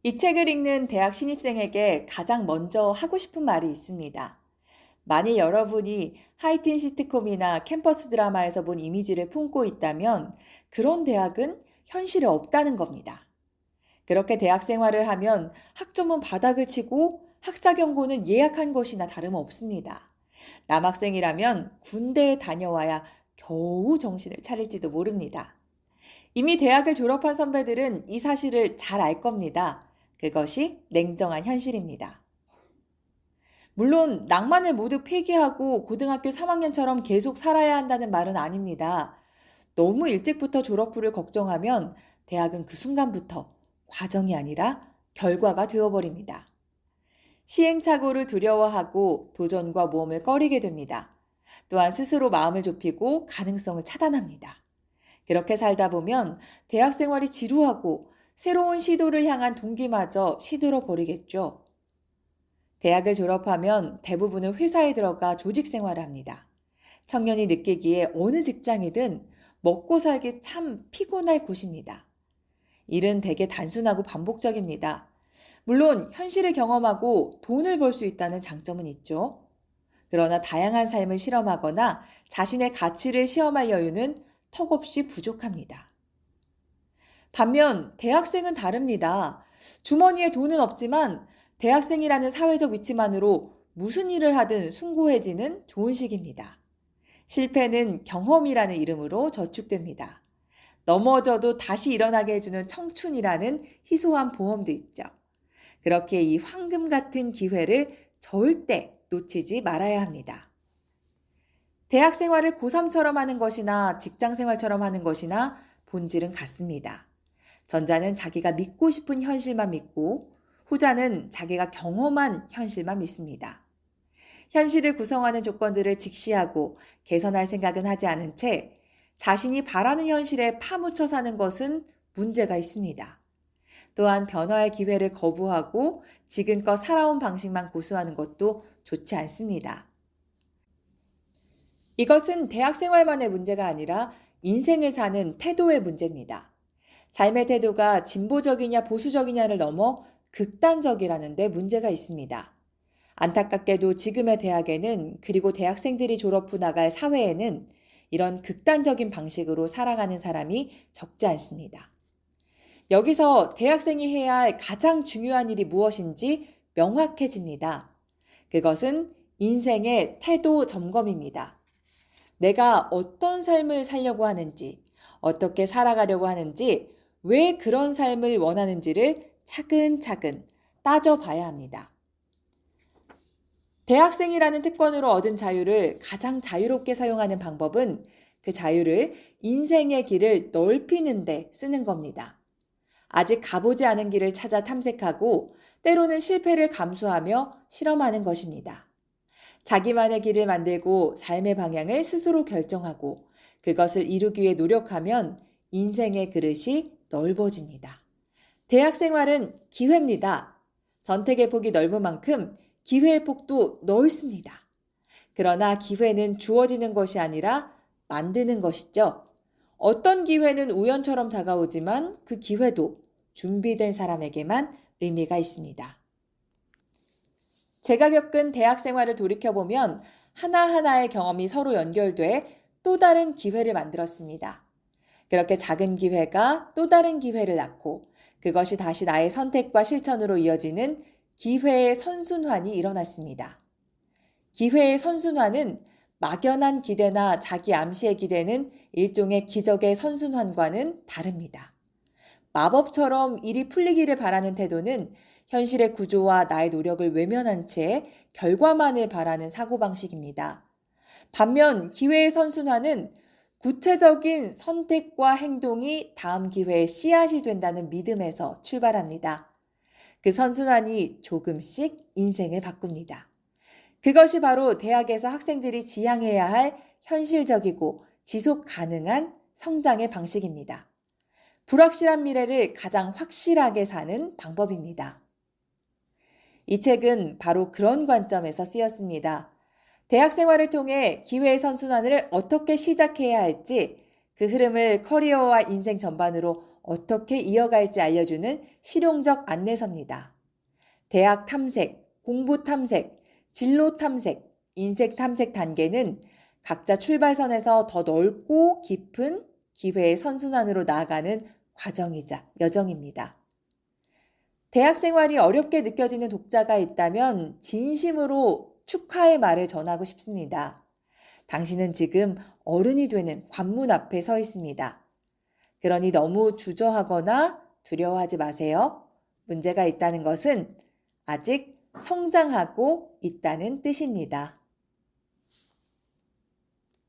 이 책을 읽는 대학 신입생에게 가장 먼저 하고 싶은 말이 있습니다. 만일 여러분이 하이틴 시트콤이나 캠퍼스 드라마에서 본 이미지를 품고 있다면 그런 대학은 현실에 없다는 겁니다. 그렇게 대학 생활을 하면 학점은 바닥을 치고 학사 경고는 예약한 것이나 다름없습니다. 남학생이라면 군대에 다녀와야 겨우 정신을 차릴지도 모릅니다. 이미 대학을 졸업한 선배들은 이 사실을 잘 알 겁니다. 그것이 냉정한 현실입니다. 물론 낭만을 모두 폐기하고 고등학교 3학년처럼 계속 살아야 한다는 말은 아닙니다. 너무 일찍부터 졸업후를 걱정하면 대학은 그 순간부터 과정이 아니라 결과가 되어버립니다. 시행착오를 두려워하고 도전과 모험을 꺼리게 됩니다. 또한 스스로 마음을 좁히고 가능성을 차단합니다. 그렇게 살다 보면 대학 생활이 지루하고 새로운 시도를 향한 동기마저 시들어 버리겠죠. 대학을 졸업하면 대부분은 회사에 들어가 조직 생활을 합니다. 청년이 느끼기에 어느 직장이든 먹고 살기 참 피곤할 곳입니다. 일은 되게 단순하고 반복적입니다. 물론 현실을 경험하고 돈을 벌 수 있다는 장점은 있죠. 그러나 다양한 삶을 실험하거나 자신의 가치를 시험할 여유는 턱없이 부족합니다. 반면 대학생은 다릅니다. 주머니에 돈은 없지만 대학생이라는 사회적 위치만으로 무슨 일을 하든 숭고해지는 좋은 시기입니다. 실패는 경험이라는 이름으로 저축됩니다. 넘어져도 다시 일어나게 해주는 청춘이라는 희소한 보험도 있죠. 그렇게 이 황금 같은 기회를 절대 놓치지 말아야 합니다. 대학 생활을 고3처럼 하는 것이나 직장 생활처럼 하는 것이나 본질은 같습니다. 전자는 자기가 믿고 싶은 현실만 믿고 후자는 자기가 경험한 현실만 믿습니다. 현실을 구성하는 조건들을 직시하고 개선할 생각은 하지 않은 채 자신이 바라는 현실에 파묻혀 사는 것은 문제가 있습니다. 또한 변화의 기회를 거부하고 지금껏 살아온 방식만 고수하는 것도 좋지 않습니다. 이것은 대학 생활만의 문제가 아니라 인생을 사는 태도의 문제입니다. 삶의 태도가 진보적이냐 보수적이냐를 넘어 극단적이라는 데 문제가 있습니다. 안타깝게도 지금의 대학에는 그리고 대학생들이 졸업 후 나갈 사회에는 이런 극단적인 방식으로 살아가는 사람이 적지 않습니다. 여기서 대학생이 해야 할 가장 중요한 일이 무엇인지 명확해집니다. 그것은 인생의 태도 점검입니다. 내가 어떤 삶을 살려고 하는지, 어떻게 살아가려고 하는지, 왜 그런 삶을 원하는지를 차근차근 따져봐야 합니다. 대학생이라는 특권으로 얻은 자유를 가장 자유롭게 사용하는 방법은 그 자유를 인생의 길을 넓히는 데 쓰는 겁니다. 아직 가보지 않은 길을 찾아 탐색하고 때로는 실패를 감수하며 실험하는 것입니다. 자기만의 길을 만들고 삶의 방향을 스스로 결정하고 그것을 이루기 위해 노력하면 인생의 그릇이 넓어집니다. 대학 생활은 기회입니다. 선택의 폭이 넓은 만큼 기회의 폭도 넓습니다. 그러나 기회는 주어지는 것이 아니라 만드는 것이죠. 어떤 기회는 우연처럼 다가오지만 그 기회도 준비된 사람에게만 의미가 있습니다. 제가 겪은 대학 생활을 돌이켜보면 하나하나의 경험이 서로 연결돼 또 다른 기회를 만들었습니다. 그렇게 작은 기회가 또 다른 기회를 낳고 그것이 다시 나의 선택과 실천으로 이어지는 기회의 선순환이 일어났습니다. 기회의 선순환은 막연한 기대나 자기 암시의 기대는 일종의 기적의 선순환과는 다릅니다. 마법처럼 일이 풀리기를 바라는 태도는 현실의 구조와 나의 노력을 외면한 채 결과만을 바라는 사고방식입니다. 반면 기회의 선순환은 구체적인 선택과 행동이 다음 기회의 씨앗이 된다는 믿음에서 출발합니다. 그 선순환이 조금씩 인생을 바꿉니다. 그것이 바로 대학에서 학생들이 지향해야 할 현실적이고 지속 가능한 성장의 방식입니다. 불확실한 미래를 가장 확실하게 사는 방법입니다. 이 책은 바로 그런 관점에서 쓰였습니다. 대학 생활을 통해 기회의 선순환을 어떻게 시작해야 할지 그 흐름을 커리어와 인생 전반으로 어떻게 이어갈지 알려주는 실용적 안내서입니다. 대학 탐색, 공부 탐색, 진로 탐색, 인생 탐색 단계는 각자 출발선에서 더 넓고 깊은 기회의 선순환으로 나아가는 과정이자 여정입니다. 대학 생활이 어렵게 느껴지는 독자가 있다면 진심으로 축하의 말을 전하고 싶습니다. 당신은 지금 어른이 되는 관문 앞에 서 있습니다. 그러니 너무 주저하거나 두려워하지 마세요. 문제가 있다는 것은 아직 성장하고 있다는 뜻입니다.